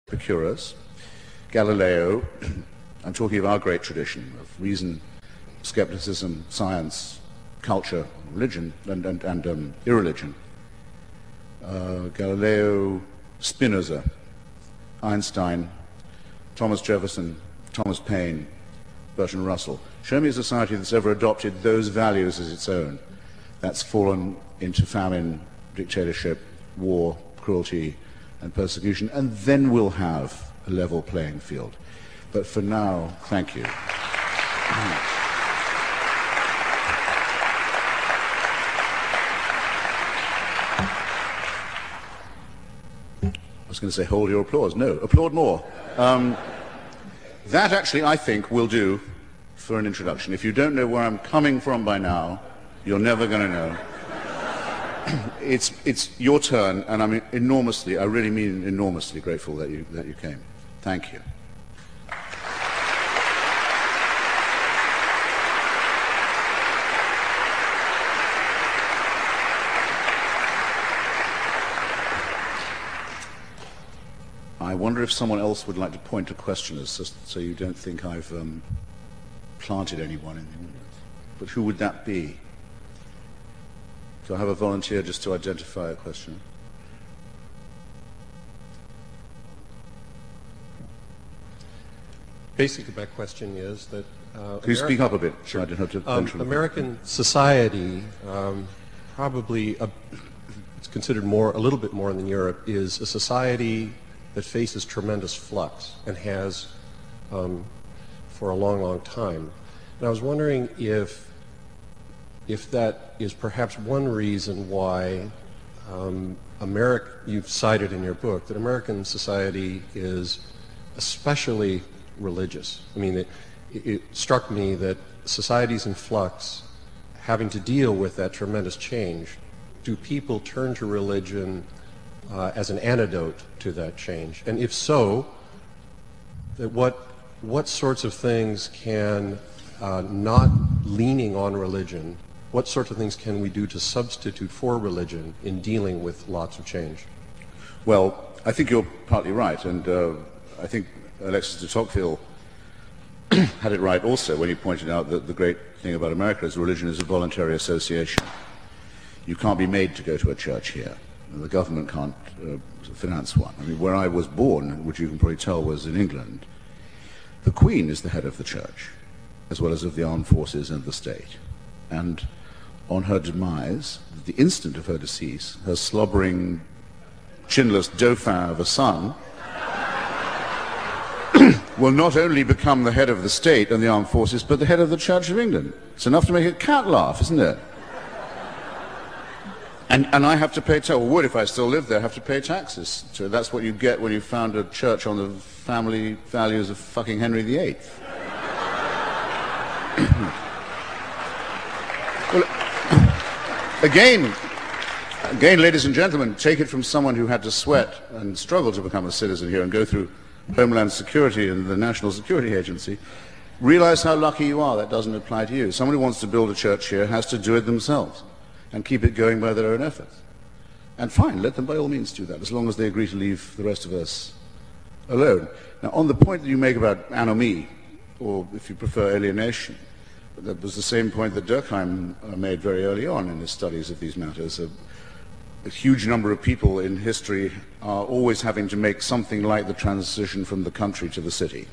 Epicurus, Galileo. I'm talking of our great tradition of reason, skepticism, science, culture, religion, and irreligion. Galileo, Spinoza, Einstein, Thomas Jefferson, Thomas Paine, Bertrand Russell. Show me a society that's ever adopted those values as its own. That's fallen into famine, dictatorship, war, cruelty, and persecution, and then we'll have a level playing field. But for now, thank you. I was going to say, hold your applause. No, applaud more. That actually, I think, will do for an introduction. If you don't know where I'm coming from by now, you're never going to know. It's your turn, and I'm enormously, I really mean enormously grateful that you came. Thank you. I wonder if someone else would like to point to questioners, just so you don't think I've planted anyone in the audience. But who would that be? Do I have a volunteer just to identify a questioner? Basically, my question is that Could you speak up a bit? Sure. I didn't have to American society, probably it's considered a little bit more than Europe, is a society that faces tremendous flux and has for a long, long time. And I was wondering if that is perhaps one reason why you've cited in your book that American society is especially religious. I mean, it struck me that societies in flux, having to deal with that tremendous change, do people turn to religion as an antidote to that change? And if so, that what sorts of things can, not leaning on religion, what sorts of things can we do to substitute for religion in dealing with lots of change? Well, I think you're partly right, and I think Alexis de Tocqueville had it right also when he pointed out that the great thing about America is religion is a voluntary association. You can't be made to go to a church here. The government can't finance one. I mean, where I was born, which you can probably tell was in England, the Queen is the head of the church, as well as of the armed forces and the state. And on her demise, the instant of her decease, her slobbering, chinless dauphin of a son will not only become the head of the state and the armed forces, but the head of the Church of England. It's enough to make a cat laugh, isn't it? And I have to pay taxes, or would if I still lived there, have to pay taxes. So that's what you get when you found a church on the family values of fucking Henry VIII. Well, again, ladies and gentlemen, take it from someone who had to sweat and struggle to become a citizen here and go through Homeland Security and the National Security Agency. Realize how lucky you are. That doesn't apply to you. Someone who wants to build a church here has to do it themselves and keep it going by their own efforts. And fine, let them by all means do that, as long as they agree to leave the rest of us alone. Now, on the point that you make about anomie, or if you prefer alienation, that was the same point that Durkheim made very early on in his studies of these matters. A huge number of people in history are always having to make something like the transition from the country to the city,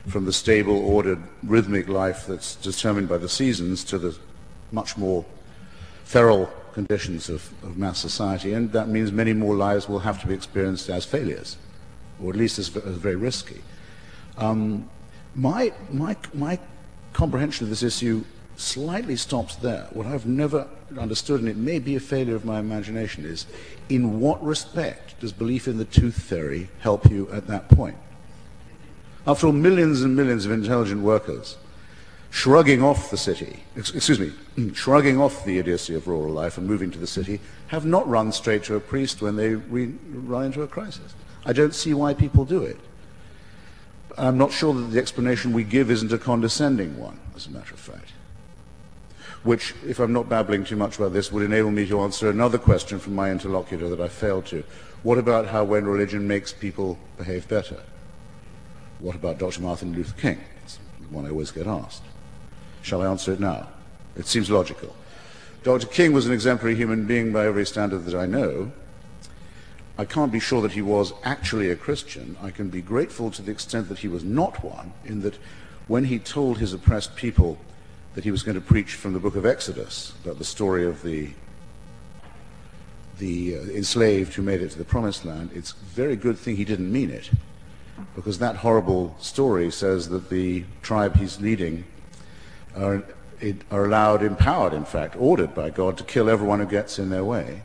from the stable, ordered, rhythmic life that's determined by the seasons to the much more feral conditions of mass society, and that means many more lives will have to be experienced as failures, or at least as very risky. My comprehension of this issue slightly stops there. What I've never understood, and it may be a failure of my imagination, is in what respect does belief in the tooth fairy help you at that point? After all, millions and millions of intelligent workers shrugging off the city, shrugging off the idiocy of rural life and moving to the city, have not run straight to a priest when they run into a crisis. I don't see why people do it. I'm not sure that the explanation we give isn't a condescending one, as a matter of fact. which, if I'm not babbling too much about this, would enable me to answer another question from my interlocutor that I failed to. What about how when religion makes people behave better? What about Dr. Martin Luther King? It's the one I always get asked. Shall I answer it now? It seems logical. Dr. King was an exemplary human being by every standard that I know. I can't be sure that he was actually a Christian. I can be grateful to the extent that he was not one, in that when he told his oppressed people that he was going to preach from the book of Exodus, about the story of the enslaved who made it to the promised land, it's a very good thing he didn't mean it, because that horrible story says that the tribe he's leading are allowed, empowered in fact, ordered by God to kill everyone who gets in their way,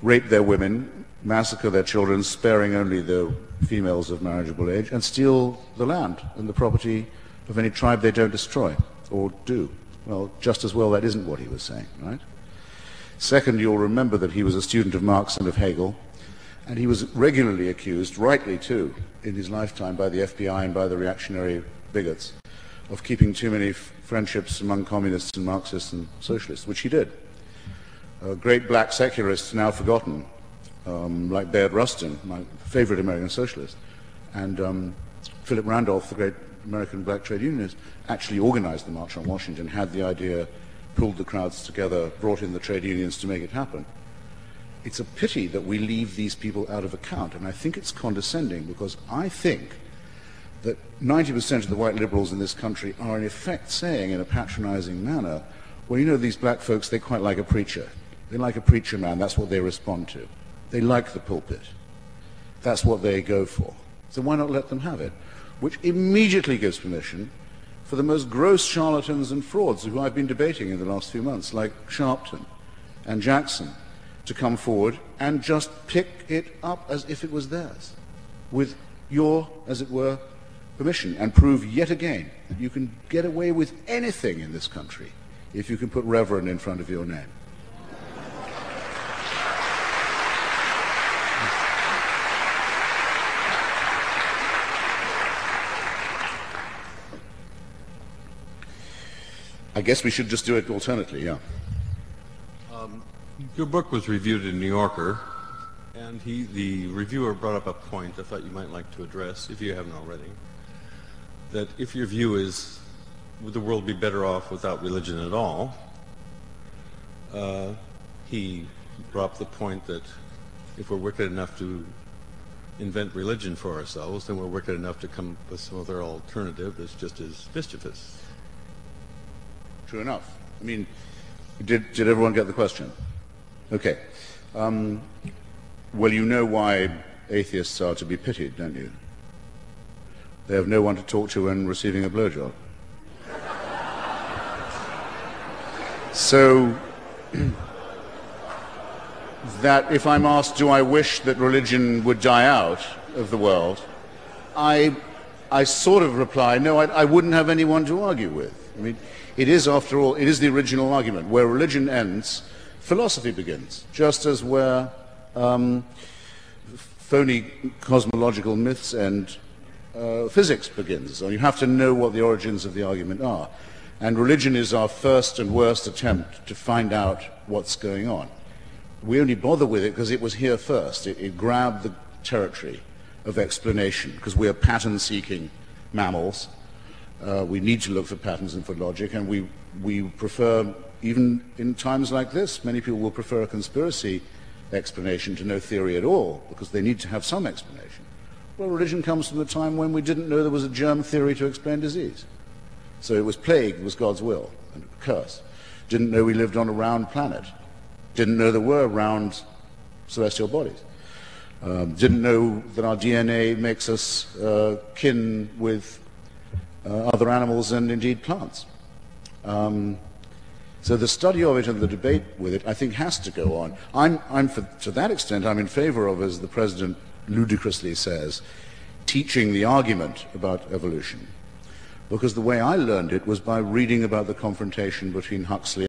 rape their women, massacre their children, sparing only the females of marriageable age, and steal the land and the property of any tribe they don't destroy or do. Well, just as well that isn't what he was saying, right? Second, you'll remember that he was a student of Marx and of Hegel, and he was regularly accused, rightly too, in his lifetime by the FBI and by the reactionary bigots of keeping too many friendships among communists and Marxists and socialists, which he did. Great black secularists now forgotten, like Bayard Rustin, my favorite American socialist, and Philip Randolph, the great American black trade unionist, actually organized the March on Washington, had the idea, pulled the crowds together, brought in the trade unions to make it happen. It's a pity that we leave these people out of account, and I think it's condescending, because I think that 90% of the white liberals in this country are in effect saying in a patronizing manner, well, you know, these black folks, they quite like a preacher. They like a preacher man, that's what they respond to. They like the pulpit. That's what they go for. So why not let them have it? Which immediately gives permission for the most gross charlatans and frauds who I've been debating in the last few months, like Sharpton and Jackson, to come forward and just pick it up as if it was theirs, with your, as it were, permission, and prove yet again that you can get away with anything in this country if you can put Reverend in front of your name. I guess we should just do it alternately, yeah. Your book was reviewed in New Yorker, and the reviewer brought up a point I thought you might like to address, if you haven't already, that if your view is, would the world be better off without religion at all, he brought up the point that if we're wicked enough to invent religion for ourselves, then we're wicked enough to come up with some other alternative that's just as mischievous. True enough. I mean, did everyone get the question? Okay. Well, you know why atheists are to be pitied, don't you? They have no one to talk to when receiving a blowjob. So, that if I'm asked, do I wish that religion would die out of the world, I sort of reply, no, I wouldn't have anyone to argue with. I mean, it is, after all, it is the original argument. Where religion ends, philosophy begins, just as where phony cosmological myths end, physics begins. So you have to know what the origins of the argument are. And religion is our first and worst attempt to find out what's going on. We only bother with it because it was here first. It grabbed the territory of explanation, because we are pattern-seeking mammals. We need to look for patterns and for logic, and we prefer, even in times like this, many people will prefer a conspiracy explanation to no theory at all, because they need to have some explanation. Well, religion comes from the time when we didn't know there was a germ theory to explain disease. So it was plague was God's will and a curse. Didn't know we lived on a round planet. Didn't know there were round celestial bodies. Didn't know that our DNA makes us kin with other animals and indeed plants. So the study of it and the debate with it, I think, has to go on. To that extent, I'm in favor of, as the President ludicrously says, teaching the argument about evolution. Because the way I learned it was by reading about the confrontation between Huxley